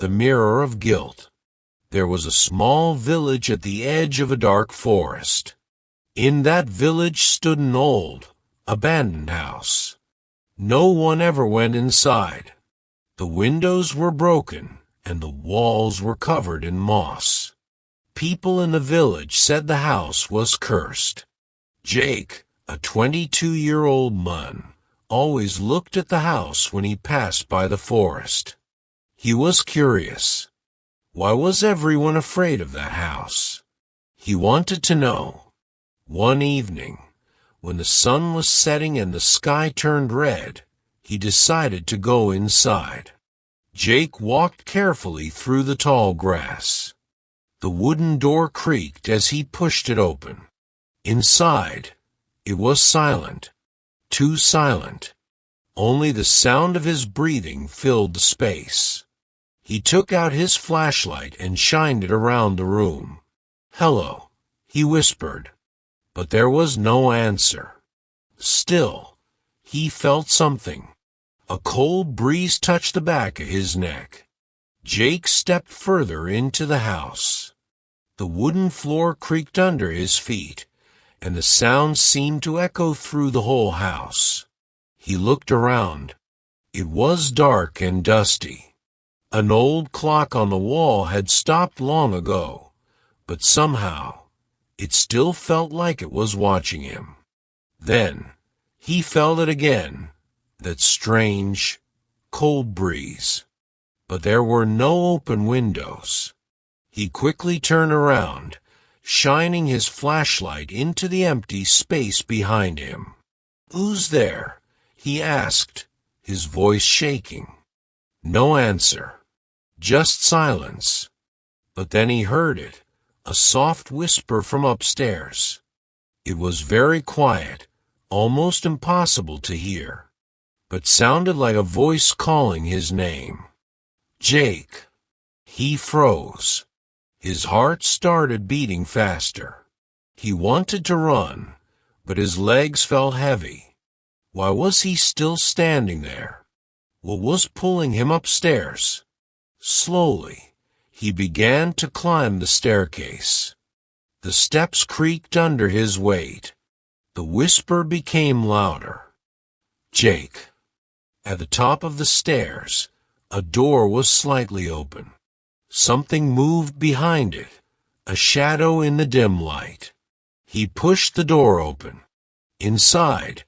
The Mirror of Guilt. There was a small village at the edge of a dark forest. In that village stood an old, abandoned house. No one ever went inside. The windows were broken, and the walls were covered in moss. People in the village said the house was cursed. Jake, a 22-year-old man, always looked at the house when he passed by the forest. He was curious. Why was everyone afraid of that house? He wanted to know. One evening, when the sun was setting and the sky turned red, he decided to go inside. Jake walked carefully through the tall grass. The wooden door creaked as he pushed it open. Inside, it was silent, too silent. Only the sound of his breathing filled the space. He took out his flashlight and shined it around the room. "Hello," he whispered. But there was no answer. Still, he felt something. A cold breeze touched the back of his neck. Jake stepped further into the house. The wooden floor creaked under his feet, and the sound seemed to echo through the whole house. He looked around. It was dark and dusty. An old clock on the wall had stopped long ago, but somehow it still felt like it was watching him. Then he felt it again, that strange, cold breeze. But there were no open windows. He quickly turned around, shining his flashlight into the empty space behind him. "Who's there?" he asked, his voice shaking. No answer. Just silence. But then he heard it, a soft whisper from upstairs. It was very quiet, almost impossible to hear, but sounded like a voice calling his name. Jake. He froze. His heart started beating faster. He wanted to run, but his legs felt heavy. Why was he still standing there? What was pulling him upstairs? Slowly, he began to climb the staircase. The steps creaked under his weight. The whisper became louder. Jake. At the top of the stairs, a door was slightly open. Something moved behind it, a shadow in the dim light. He pushed the door open. Inside,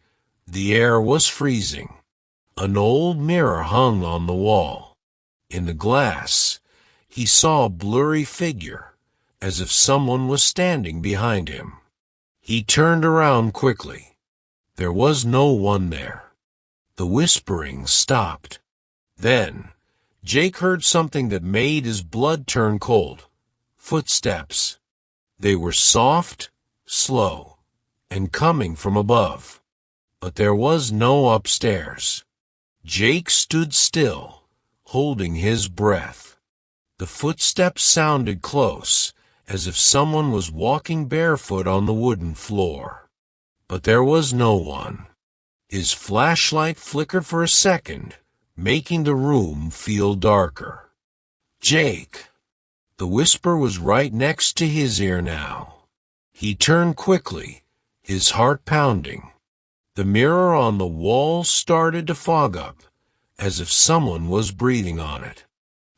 the air was freezing. An old mirror hung on the wall. In the glass, he saw a blurry figure, as if someone was standing behind him. He turned around quickly. There was no one there. The whispering stopped. Then, Jake heard something that made his blood turn cold. Footsteps. They were soft, slow, and coming from above. But there was no upstairs. Jake stood still, holding his breath. The footsteps sounded close, as if someone was walking barefoot on the wooden floor. But there was no one. His flashlight flickered for a second, making the room feel darker. Jake. The whisper was right next to his ear now. He turned quickly, his heart pounding. The mirror on the wall started to fog up, as if someone was breathing on it.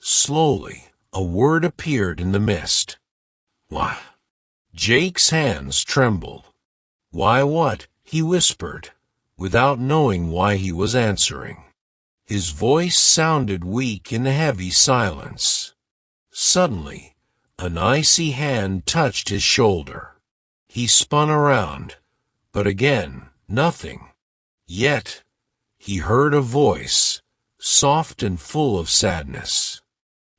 Slowly, a word appeared in the mist. "Why?" Jake's hands trembled. "Why what?" he whispered, without knowing why he was answering. His voice sounded weak in the heavy silence. Suddenly, an icy hand touched his shoulder. He spun around, but again, nothing. Yet, he heard a voice, soft and full of sadness.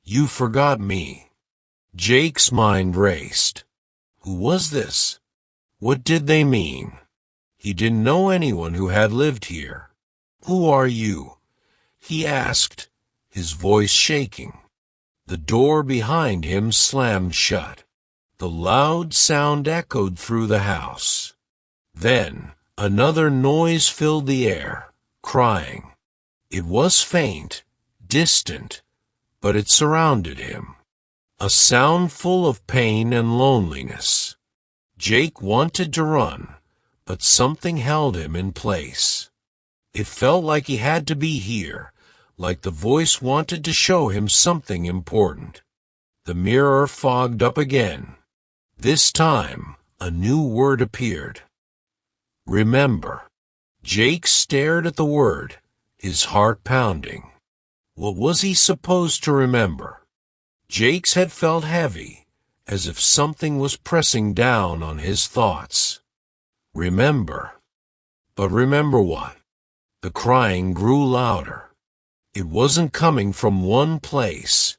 "You forgot me." Jake's mind raced. Who was this? What did they mean? He didn't know anyone who had lived here. "Who are you?" he asked, his voice shaking. The door behind him slammed shut. The loud sound echoed through the house. Then another noise filled the air, crying. It was faint, distant, but it surrounded him. A sound full of pain and loneliness. Jake wanted to run, but something held him in place. It felt like he had to be here, like the voice wanted to show him something important. The mirror fogged up again. This time, a new word appeared. Remember. Jake stared at the word, his heart pounding. What was he supposed to remember? Jake's head felt heavy, as if something was pressing down on his thoughts. Remember. But remember what? The crying grew louder. It wasn't coming from one place.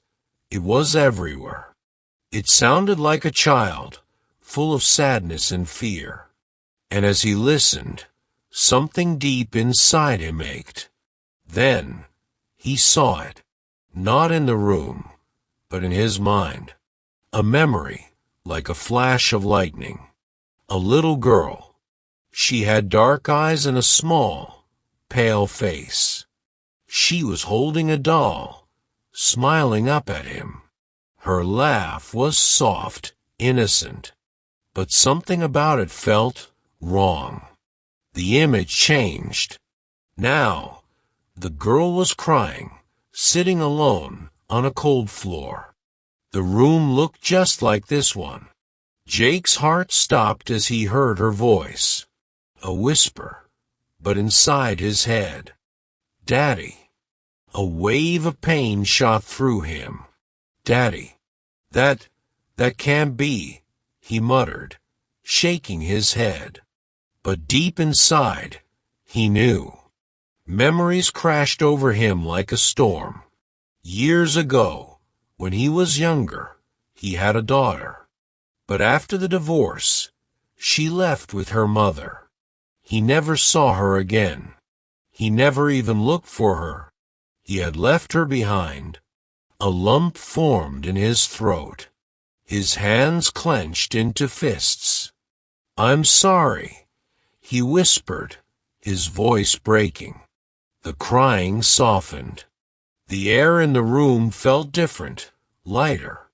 It was everywhere. It sounded like a child, full of sadness and fear. And as he listened, something deep inside him ached. Then, he saw it, not in the room, but in his mind. A memory, like a flash of lightning. A little girl. She had dark eyes and a small, pale face. She was holding a doll, smiling up at him. Her laugh was soft, innocent, but something about it felt wrong. The image changed. Now, the girl was crying, sitting alone on a cold floor. The room looked just like this one. Jake's heart stopped as he heard her voice. A whisper, but inside his head. Daddy. A wave of pain shot through him. Daddy. That can't be, he muttered, shaking his head. But deep inside, he knew. Memories crashed over him like a storm. Years ago, when he was younger, he had a daughter. But after the divorce, she left with her mother. He never saw her again. He never even looked for her. He had left her behind. A lump formed in his throat. His hands clenched into fists. I'm sorry, he whispered, his voice breaking. The crying softened. The air in the room felt different, lighter,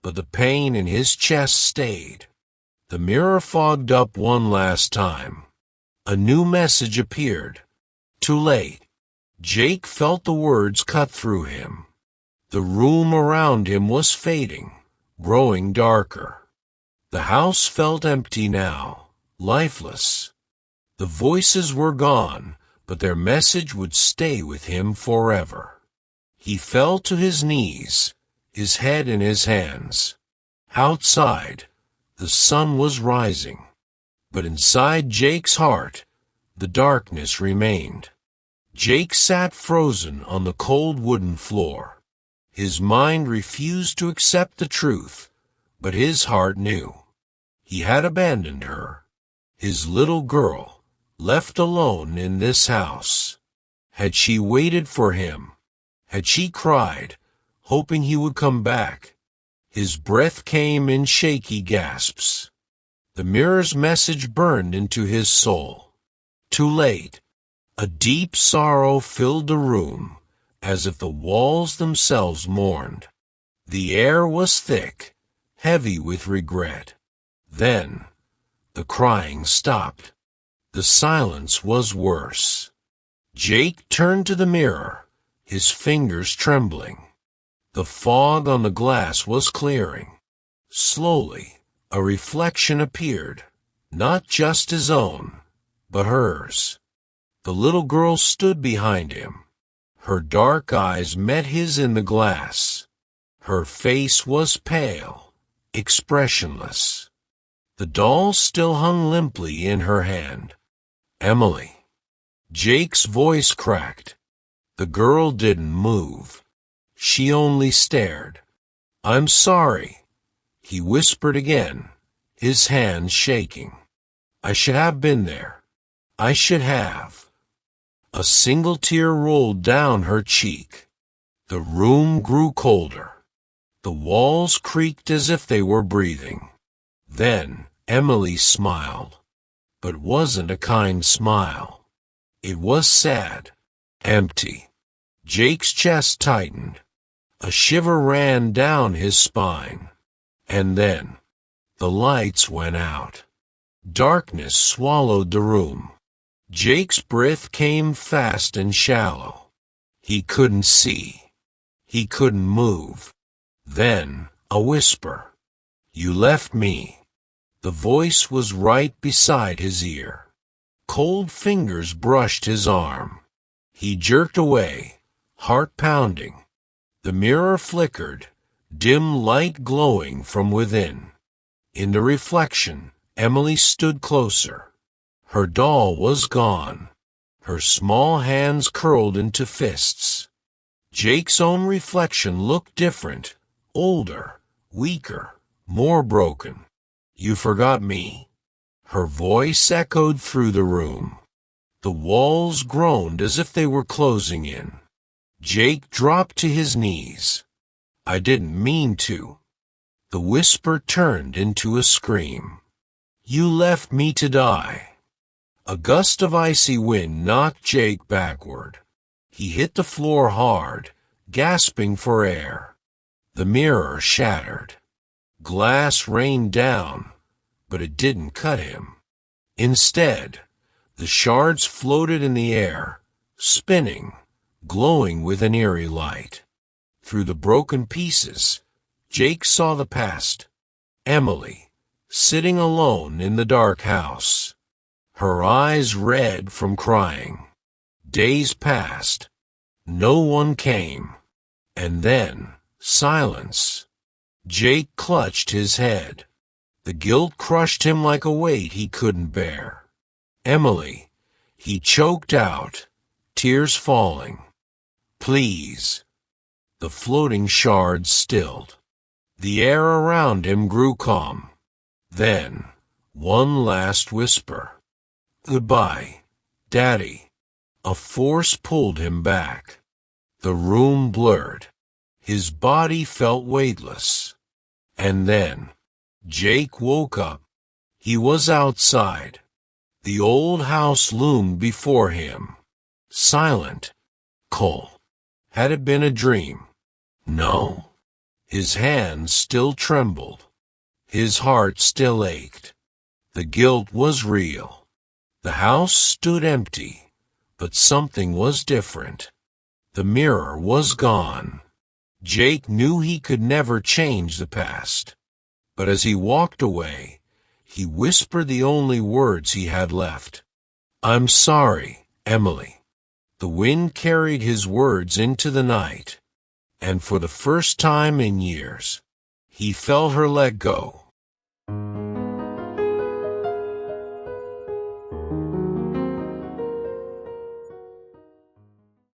but the pain in his chest stayed. The mirror fogged up one last time. A new message appeared. Too late. Jake felt the words cut through him. The room around him was fading, growing darker. The house felt empty now, lifeless. The voices were gone, but their message would stay with him forever. He fell to his knees, his head in his hands. Outside, the sun was rising, but inside Jake's heart, the darkness remained. Jake sat frozen on the cold wooden floor. His mind refused to accept the truth, but his heart knew. He had abandoned her, his little girl, left alone in this house. Had she waited for him? Had she cried, hoping he would come back? His breath came in shaky gasps. The mirror's message burned into his soul. Too late. A deep sorrow filled the room, as if the walls themselves mourned. The air was thick, heavy with regret. Then, the crying stopped. The silence was worse. Jake turned to the mirror, his fingers trembling. The fog on the glass was clearing. Slowly, a reflection appeared, not just his own, but hers. The little girl stood behind him. Her dark eyes met his in the glass. Her face was pale, expressionless. The doll still hung limply in her hand. Emily. Jake's voice cracked. The girl didn't move. She only stared. I'm sorry, he whispered again, his hands shaking. I should have been there. I should have. A single tear rolled down her cheek. The room grew colder. The walls creaked as if they were breathing. Then Emily smiled, but wasn't a kind smile. It was sad, empty. Jake's chest tightened. A shiver ran down his spine. And then, the lights went out. Darkness swallowed the room. Jake's breath came fast and shallow. He couldn't see. He couldn't move. Then, a whisper. "You left me." The voice was right beside his ear. Cold fingers brushed his arm. He jerked away, heart pounding. The mirror flickered, dim light glowing from within. In the reflection, Emily stood closer. Her doll was gone. Her small hands curled into fists. Jake's own reflection looked different, older, weaker, more broken. "You forgot me." Her voice echoed through the room. The walls groaned as if they were closing in. Jake dropped to his knees. "I didn't mean to." The whisper turned into a scream. "You left me to die." A gust of icy wind knocked Jake backward. He hit the floor hard, gasping for air. The mirror shattered. Glass rained down, but it didn't cut him. Instead, the shards floated in the air, spinning, glowing with an eerie light. Through the broken pieces, Jake saw the past. Emily, sitting alone in the dark house. Her eyes red from crying. Days passed. No one came. And then, silence. Jake clutched his head. The guilt crushed him like a weight he couldn't bear. "Emily," he choked out, tears falling. "Please." The floating shards stilled. The air around him grew calm. Then, one last whisper. "Goodbye, Daddy." A force pulled him back. The room blurred. His body felt weightless. And then, Jake woke up. He was outside. The old house loomed before him. Silent. Cold. Had it been a dream? No. His hands still trembled. His heart still ached. The guilt was real. The house stood empty, but something was different. The mirror was gone. Jake knew he could never change the past. But as he walked away, he whispered the only words he had left. "I'm sorry, Emily." The wind carried his words into the night, and for the first time in years, he felt her let go.